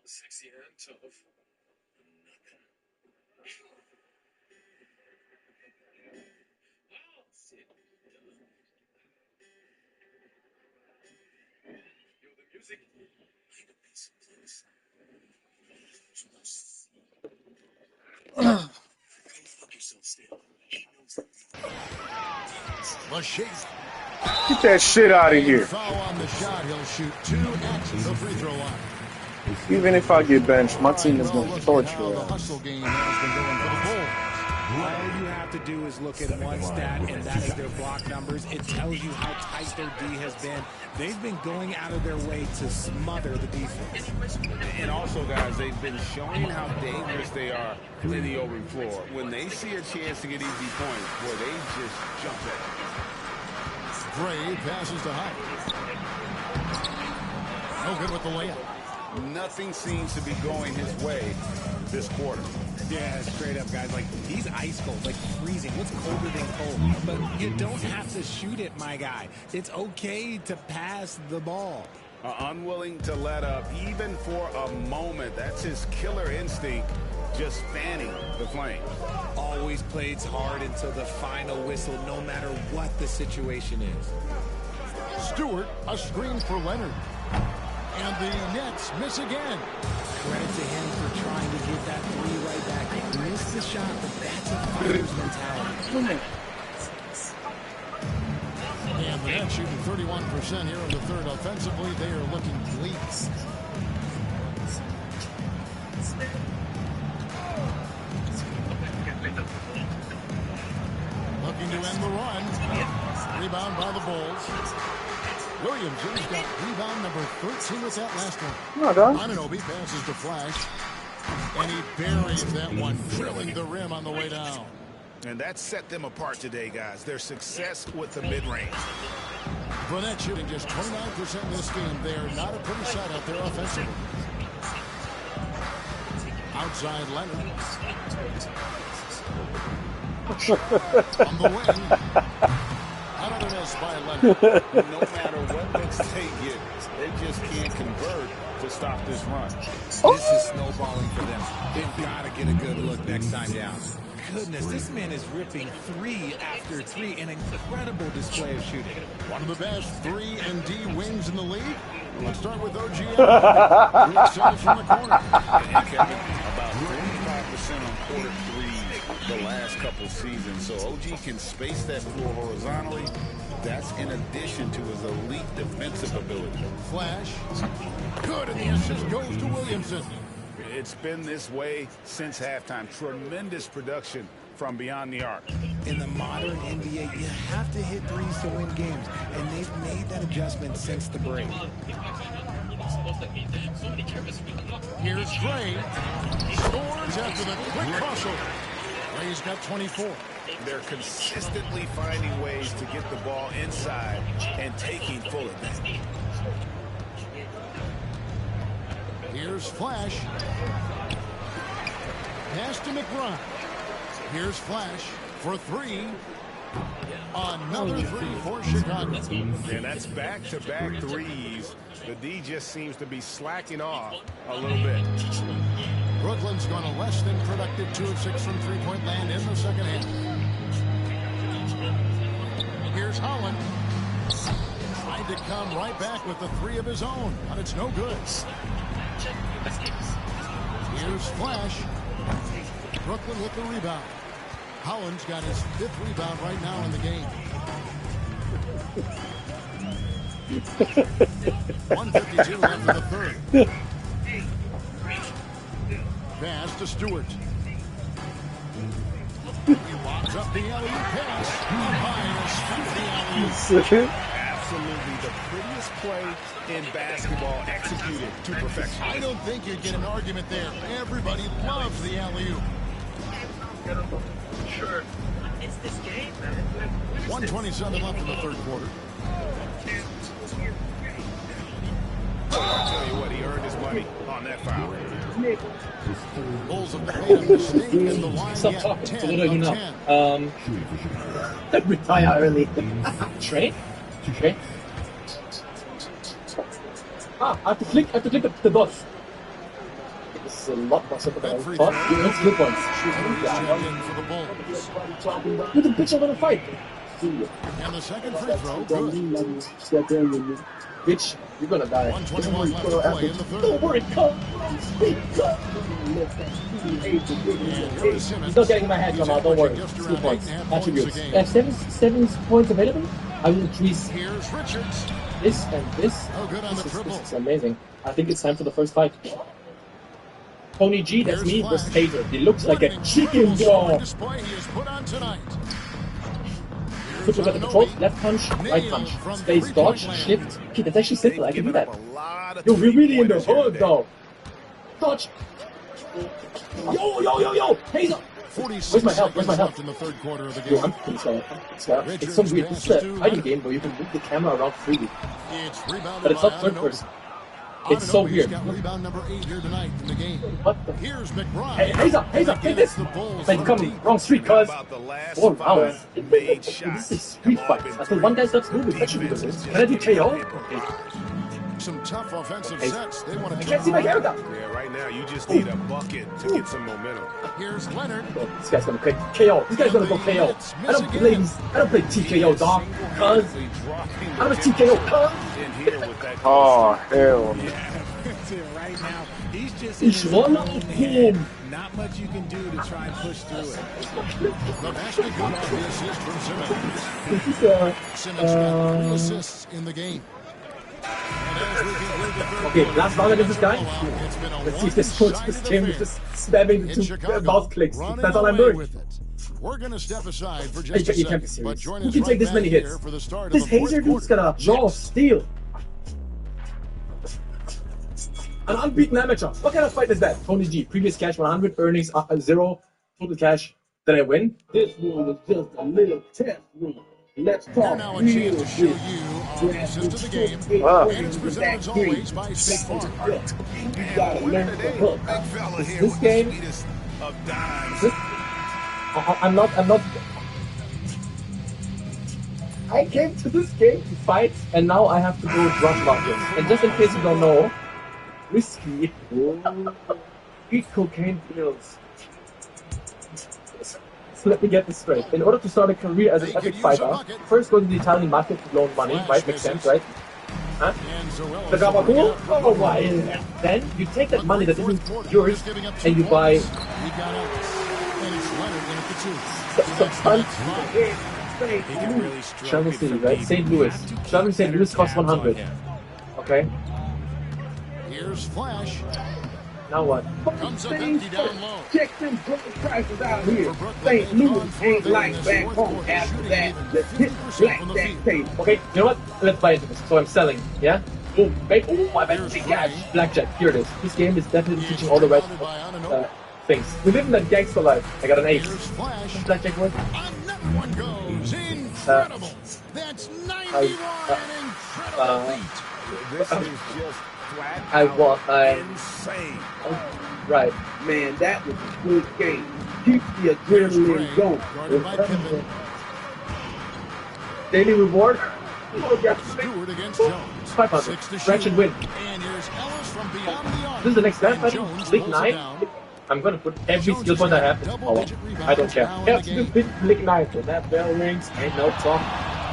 Sexy and tough. Get that shit out of here. Foul on the shot. He'll shoot 2 at the free throw line. Even if I get benched, my team is going to torture The us. hustle game has been going for the Bulls. All you have to do is look at one stat, and that is their block numbers. It tells you how tight their D has been. They've been going out of their way to smother the defense. And also, guys, they've been showing how dangerous they are in the open floor. When they see a chance to get easy points, boy, they just jump at it. Gray passes to Hyde. No good with the layup. Nothing seems to be going his way this quarter. Yeah, straight up, guys. Like, he's ice cold, like freezing. What's colder than cold? But you don't have to shoot it, my guy. It's okay to pass the ball. Unwilling to let up, even for a moment. That's his killer instinct, just fanning the flame. Always plays hard until the final whistle, no matter what the situation is. Stewart, a screen for Leonard. And the Nets miss again. Credit to him for trying to get that 3 right back. He missed the shot, but that's a fighter's mentality. And the Nets shooting 31% here in the third. Offensively, they are looking bleak. Looking to end the run. Rebound by the Bulls. Williamson's got rebound number 13 with that last one. No, dog. Ananobi passes to Flash. And he buries that one, drilling the rim on the way down. And that set them apart today, guys. Their success with the mid-range. Burnett shooting just 29% in this game. They are not a pretty sight out there offensively. Outside Leonard. On the wing. Out of the miss by Leonard. No matter what mix they get, they just can't convert to stop this run. This is snowballing for them. They've got to get a good look next time down. Goodness, this man is ripping 3 after 3. An incredible display of shooting. One of the best 3 and D wings in the league. Let's start with OG. Real service from the corner. And Kevin, about 35% on quarter threes the last couple seasons. So OG can space that floor horizontally. That's in addition to his elite defensive ability. Flash. Good, and the assist goes to Williamson. It's been this way since halftime. Tremendous production from beyond the arc. In the modern NBA, you have to hit threes to win games, and they've made that adjustment since the break. Here's Gray. Scores after the quick crossover. Gray's got 24. They're consistently finding ways to get the ball inside and taking full advantage. Here's Flash. Pass to McBride. Here's Flash for 3. Another 3 for Chicago. And that's back-to-back threes. The D just seems to be slacking off a little bit. Brooklyn's gone a less than productive 2 of 6 from three-point land in the second half. Here's Holland. Tried to come right back with the 3 of his own, but it's no good. Here's Flash. Brooklyn with the rebound. Holland's got his 5th rebound right now in the game. 1:52 left in the third. Pass to Stewart. He lobs up the alley-oop pass. High and straight the alley-oop. Absolutely the prettiest play in basketball executed to perfection. I don't think you'd get an argument there. Everybody loves the alley-oop. Sure. It's this game, man. 1:27 left in the third quarter. I'll tell you what, he earned his money on that foul. Bulls have made a mistake in the line. Stop talking. So what do I do now? Retire early. Train? Train? I have to click the boss. This is a lot more simple than I thought. That's good ones. For the Bulls. You're the bitch I'm gonna fight. And the second free throw, good. Bitch, you're gonna die. 1:21 left to play in the third. Don't worry, come. He's not getting my head come out, don't worry. 2 points. Attributes. I have 7 points available. I will increase Here's Richards. this and this. Oh, good on the triple. This is amazing. I think it's time for the first fight. Tony G, that's me, versus Taser. He looks like a chicken dog. Display he has put on tonight. Put your control, left punch, right punch. Space, dodge, shift. Okay, that's actually simple, I can do that. Yo, we're really in the hood though. Dodge. Yo. Taser. Where's my health? Where's my health? In the third quarter of the Yo, game. I'm pretty sorry. It's so weird. This is a fighting game where you can move the camera around freely. But it's not third person. It's so weird. Got rebound number 8 here tonight in the game. What the? Here's McBride. Hey, Hazer, take this! Like, come wrong street, cuz. 4 rounds. This is street fight. Until one guy starts moving, that should be good. Can I do KO? Okay. Some tough offensive sets. They want to. I can't see my character. Yeah, right now you just need a bucket to get some momentum. Here's Leonard. Oh, this guy's gonna play KO. This guy's gonna go KO. I don't play TKO, dog. Cuz. I'm a TKO, cuz. Oh, hell. Right now, he's just Ich roll auf him. not much you can do to try and push through it. The basket good off the assist from Simmons. This is Simmons got 3 assists in the game. okay, last round against this guy. Let's see if this puts this game with just spamming the mouse clicks. That's all I'm doing. We're going to step aside for Hey, just a you can't be second, but serious. join Who us can right take this back many here hits? for the start This of the Hazer fourth dude's quarter. gonna draw steal. An unbeaten amateur. What kind of fight is that? Tony G. Previous cash 100, earnings 0, total cash Did I win? This one was just a little test room. Let's Here talk now a real chance to show shit. you our assist to the game. Wow. And it's presented as always by State Farm. You gotta learn the hook. Big fella Is here this with game- the sweetest of dimes. I'm not. I came to this game to fight, and now I have to go rush market. And just in case you don't know, whiskey, eat cocaine pills. So let me get this straight. In order to start a career as an epic fighter, first go to the Italian market to loan money, right? Makes sense, right? Huh? The gabagool? Oh, why? Then you take that money that isn't yours and you buy some fun. Travel City, right? St. Louis. Travel St. Louis costs 100. Okay. Here's Flash. Now what? Comes up empty down low. Check them drug prices out here. St. Louis ain't like back home after that. The hit blackjack tape. Okay, you know what? Let's buy into this. So I'm selling, yeah? Oh, wait, oh, I bet cash. Blackjack, here it is. This game is definitely teaching all the right things. We live in that gangster life. I got an ace. Blackjack work? Another one goes. Incredible. That's 91. Incredible beat. This is just flat insane. Right. Man, that was a good game. Keep the adrenaline going. Daily reward? Stewart against Jones. 500. Scratch and win. And here's Ellis from beyond the arc. This is the next match, buddy. Jones League pulls it 9. down. I'm gonna put every skill point I have in power. I don't care. Helps you beat League 9. When that bell rings, ain't no talk.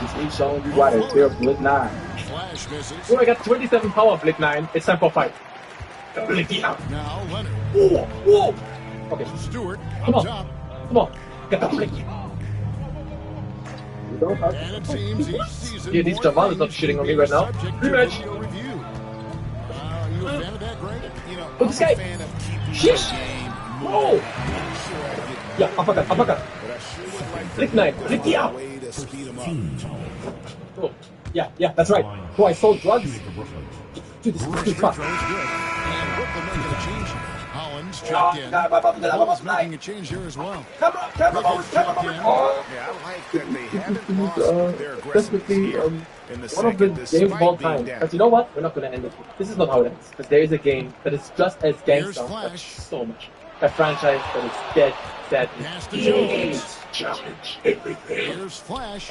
Just ain't showing you why they feel League 9. Flash misses. Oh, I got 27 power of League 9. It's time for a fight. Blicky out. Now Leonard. Whoa, whoa. Okay. Stewart Come up on. top. Come on. Get the blicky. And it seems each season Yeah, these Jamal is not shitting on me right now. Rematch. Are you a fan of that, Greg? You know, Oh, this guy. I'm a fan of keeping Sheesh. the game Oh. Yeah, uppercut. but I sure would like Flick 9. Blicky out. way to speed him up. Oh. Yeah, that's right. Oh, I sold drugs. Dude, this is too fast. And Brooklyn making a change. Hollins checked in. Hollins making a change here as well. Come on. Yeah, I like that they haven't lost their Definitely aggressiveness in the one of the second, games despite of all being time. down. Because you know what? We're not going to end it. This is not how it ends. Because there is a game that is just as Here's gangster, but Flash. so much. A franchise that is dead, Pass to Jones. Here's Flash.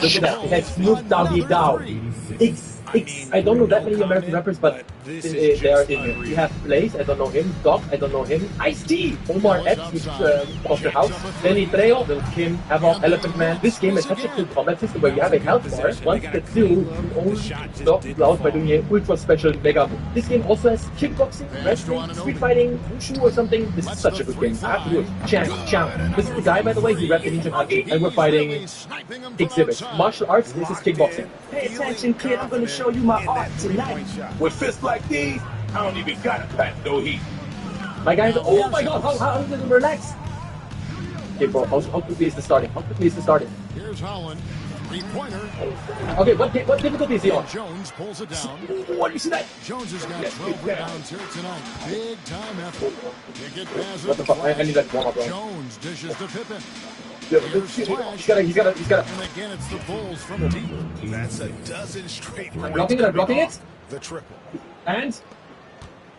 Look at that. It has Snoop Doggy Dogg. X. I don't know that many American rappers, but they are in here. You have Blaze, I don't know him. Doc, I don't know him. Ice-T, Omar Epps, which of the house. Danny Trejo, Lil Kim, Havoc, Elephant Man. This game is such a cool combat system where you have a health bar. Once you get through, you only stop the cloud by doing a ultra special mega move. This game also has kickboxing, wrestling, street fighting, wushu or something. This is such a good game. I have to do it. Champ. This is the guy, by the way, he rapped the Ninja Country. And we're fighting Exhibit. Martial arts, this is kickboxing. Pay attention, kid, I'm gonna show you my art tonight. With fists like these, I don't even gotta pack no heat. My guys, oh my god, how does it relax? Okay, bro, how quickly is the starting? Here's Holland. Three-pointer. Okay, what difficulty is he on? Jones pulls it down. What do you see that? Jones has got 12 rebounds here tonight. Big time effort. Can't get past What the fuck? I need that warm up, bro. Jones dishes to Pippen. He's gotta. And again, it's the Bulls from deep. That's a dozen straight I'm blocking it. The triple. And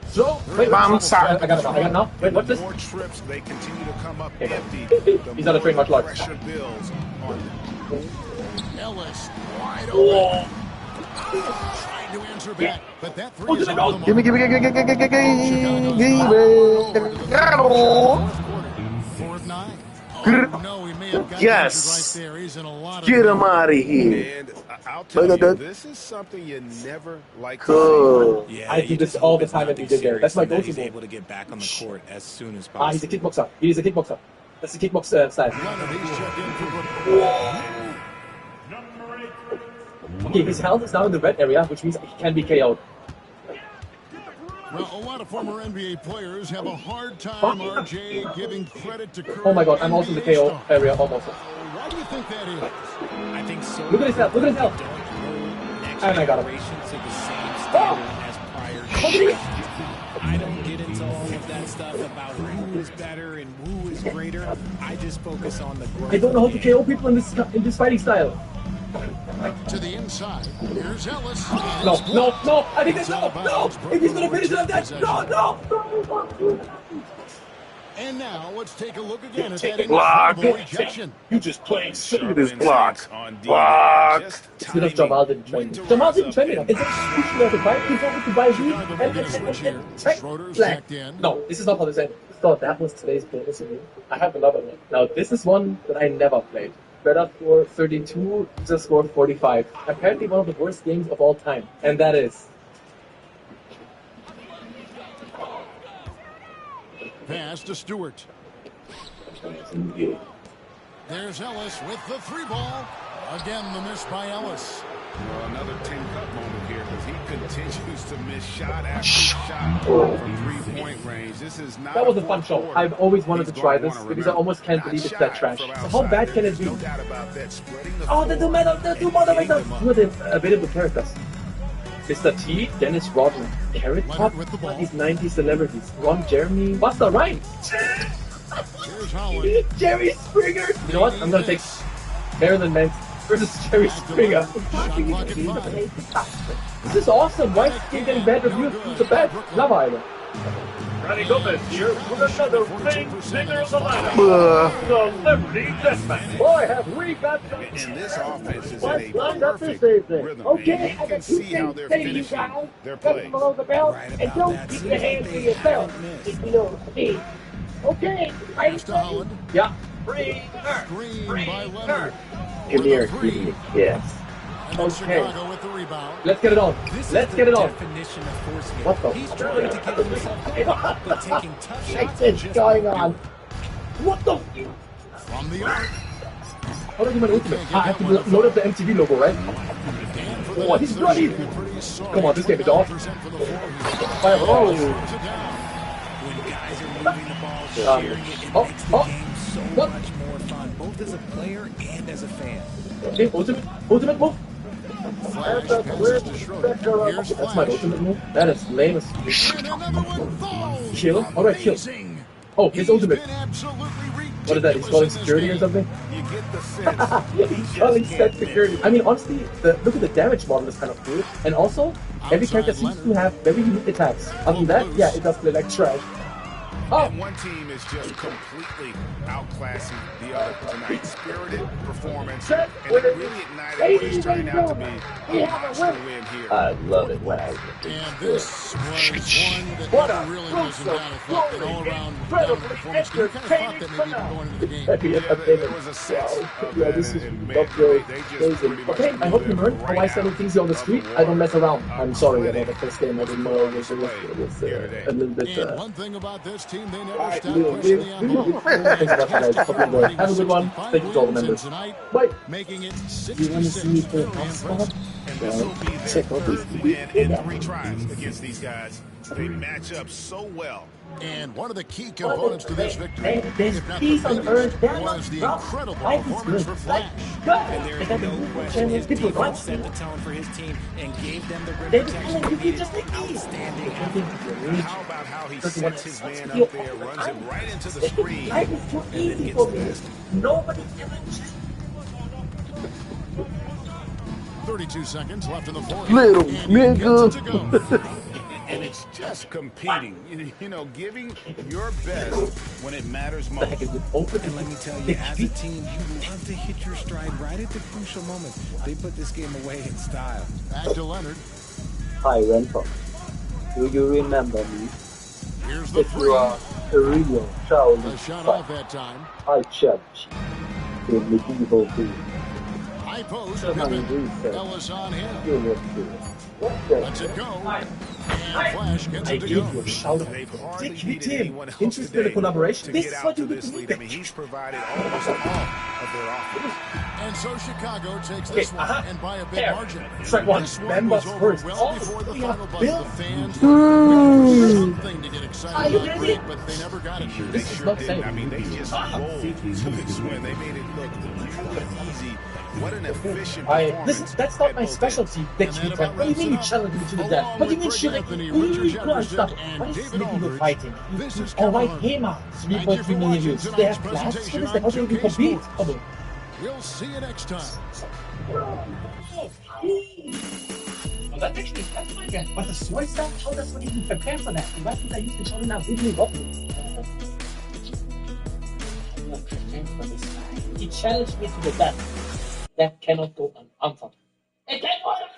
throw. Wait, I'm sorry. I got it now. Wait, what's this? More trips, they continue to come up empty. He's not a trained martial arts. Pressure builds on them. Ellis wide open. Trying to answer back, but that three is over the mark. Give me. Fourth 9. Oh, no, he may have got Yes. right there. He's in a lot of Get him out of here. And I'll tell you, this is something you never like to Cool. Yeah, I do this all the time at DJ there. That's my go-to He's move. able to get back on the court as soon as He's a possible. kickboxer. That's the kickbox style. Leonard, he's checked in for Brooklyn. Okay, his health is now in the red area, which means he can be KO'd. Well, a lot of former NBA players have a hard time, RJ, giving credit to Curry. Oh my god, I'm also in the KO area almost. Why do you think that is? I think so. Look at his health, Don't hold next And I got him. generation to the same standard as prior. I don't get into all of that that stuff about who is better and who is greater. I just focus on the growth. I don't know how to KO people in this fighting style. To the inside. Here's Ellis. No. I think that's no. If he's gonna finish it like that, no. And now let's take a look again at that block. incredible rejection. You just playing silly with this block. Block. It's good if Jamal didn't train me. Jamal didn't train me enough. Instead of pushing out the fight, he told me to buy you and track. No, this is not how this ends. So that was today's bonus review. I have another one. Now, this is one that I never played. Better score 32, just score 45. Apparently one of the worst games of all time. And that is... Pass to Stewart. There's Ellis with the 3-ball. Again, the miss by Ellis. Well, another 10-cut moment here because he continues to miss shot after shot from 3-point range. This is not. That was a fun show. I've always wanted to try this because I almost can't believe it's that trash. So how bad can it be? Oh, the two moderators. Who are the available characters? Mr. T, Dennis Rodman, Carrot Top, these 90s celebrities, Ron Jeremy, Busta Rhymes, Jerry Springer. You know what? I'm gonna take Marilyn Manson versus Jerry Springer. This is awesome. Why is this game getting bad reviews? It's a bad Love Island. Ronnie Gomez here with another ring singer of the lineup. Celebrity Deathmatch. Boy, have we got And this offense is What's in a lined up this perfect evening? rhythm. Okay, You I can got two see how things they're to say to you finishing guys. their Get plays. below the belt Right and about don't that. keep your hands to yourself. If you know what I mean. Okay, are you To Holland. Yeah. Screen by Leonard. Give me a yes. And then Okay. Chicago with the rebound. Let's get it on. Let's get it on. Definition of force game. What the? He's trying to get himself going, but taking tough shots. What's going on? What the? From the arc. How do I do my ultimate? I have to load up the MTV logo, right? Oh, he's bloody! Come on, this game is off. Fire! Oh! When guys are moving the ball, sharing it, it makes the game so much more fun, both as a player and as a fan. Okay, ultimate move. Flash passes to Schroeder. Here's That's my Flash. ultimate move. That is lame as And another one falls. kill. How do I kill? Amazing. Oh, his ultimate. Been absolutely What is that? He's calling ridiculous in this security or game. something? You get the sense. He's calling set security. I mean, honestly, look at the damage model is kind of cool. And also, every character seems to have very unique attacks. Other than that, yeah, it does play like trash. Oh! And one team is just completely outclassing the other tonight. Spirited performance, and it really ignited what is turning out to be a monster win here. I love it when I And this was one that never really was down. It felt an all-around down performance. You kind of thought that maybe going into the game. There was a sense of yeah, that, this is and not man, good. they just Crazy. pretty much Okay, I hope you moved learned how I right sell out things on the street. I don't mess around. I'm sorry about the first game. I didn't know it was a little bit. And one thing about this team, they never Alright, stop Leo, pushing the envelope. thanks a lot, guys. Hope you enjoyed. Have a good one. Thank you to all the members. Bye. Making it Do you want to see me 66 play to hotspot? And this will be their Check out this third win in 3 tries against these guys. They match up so well. And one of the key components to this victory, There's if not peace the on earth. biggest, was the incredible performance for Flash. And there is no question his defense set the tone for his team and gave them the rim protection they needed. Outstanding effort. How about how he sets his man up there, runs him right into the screen, Life is too and then easy gets for the me. basket. Nobody ever 32 seconds left in the fourth. Little And nigga. gets it to go. And it's just competing, you know, giving your best when it matters most. And let me tell you, as a team, you love to hit your stride right at the crucial moment. They put this game away in style. Back to Leonard. Hi, Renfro. Do you remember me? Here's the If you are a real The Shaolin shot fighter, off that time. I challenge you to medieval being. High post. Someone Pippen. reset. Ellis on him. You will do it. What the Lets it go. And Flash gets I it to gave go. you a shout out. They've hardly Dick needed him. anyone else Interested in a today collaboration? to This get is out what to you this do. lead. I mean, he's provided almost all of their offense. And so Chicago takes this one, and by a big margin. Track one, This one members was over first. well before the final buzz. The fans something to get excited about, Greg, but they never got it. They sure didn't. I mean, they just rolled to this win. They made it look really easy. What an efficient performance. Listen, that's not my specialty, Big Street. What do you mean you challenge me to the death? What do you mean shooting? Stuff? What is people fighting? Alright, Hema, 3.3 million views. They have plans for this? How do we compete? We'll see you next time. Well, that's actually my guess. But the sword stuff, how does one even prepare for that? The weapons I used to show now really got me. I'm not prepared for this guy. He challenged me to the death. That cannot go unanswered. It can't go unanswered!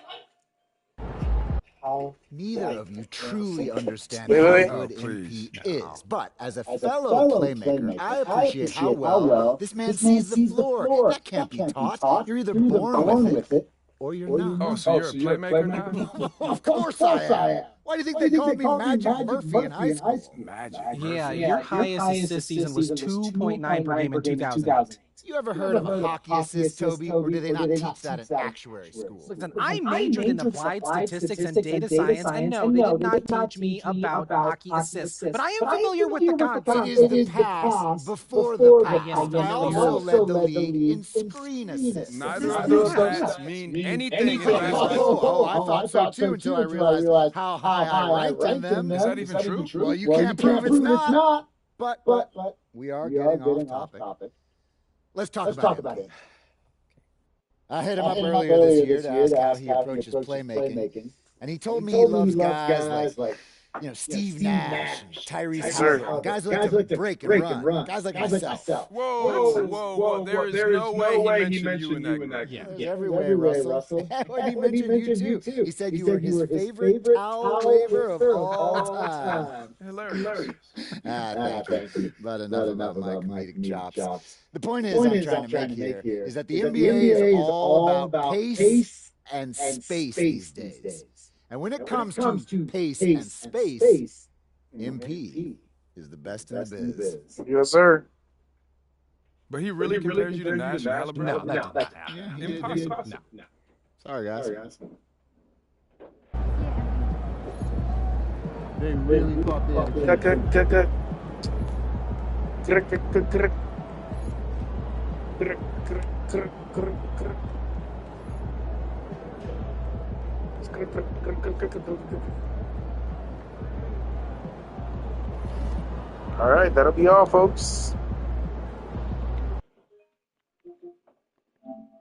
How neither of you truly understand how good MP is, but as a fellow playmaker, I appreciate how well this man sees the floor. That can't be taught. You're either born with it, or you're not. Oh, so you're a playmaker now? Of course I am. Why do you think they called me Magic Murphy in high school? Magic Yeah, your highest assist season was 2.9 per game in 2000. You ever heard of a hockey assist, Toby? Or do they not teach that in actuary school? Listen, I majored in applied statistics and data science, and no, they did not teach me about hockey assists. But I am familiar with the concept. It is the pass before the pass. I also led the league in screen assists. Neither of those stats mean anything in basketball. Oh, I thought so too until I realized how high I ranked in them. Is that even true? Well, you can't prove it's not. But we are getting off topic. Let's talk about it. I hit him up earlier this year to ask how he approaches playmaking, and he told me he loves guys like Steve Nash, and Tyrese Halliburton, guys like to break and run, guys like myself. Whoa! There is no way he mentioned you in that game. Yeah, every way, Russell. And he mentioned you too. He said you were his favorite towel waver of all time. Hilarious. Thank you. But enough about my comedic chops. The point is I'm trying to make here is that the NBA is all about pace and space these days. And when it comes to pace and space, MP is the best in the biz. Yes, sir. But he really compares you to Nash and Halliburton? No, that didn't happen. Impossible. No. Sorry, guys. They really thought they had All right, that'll be all, folks.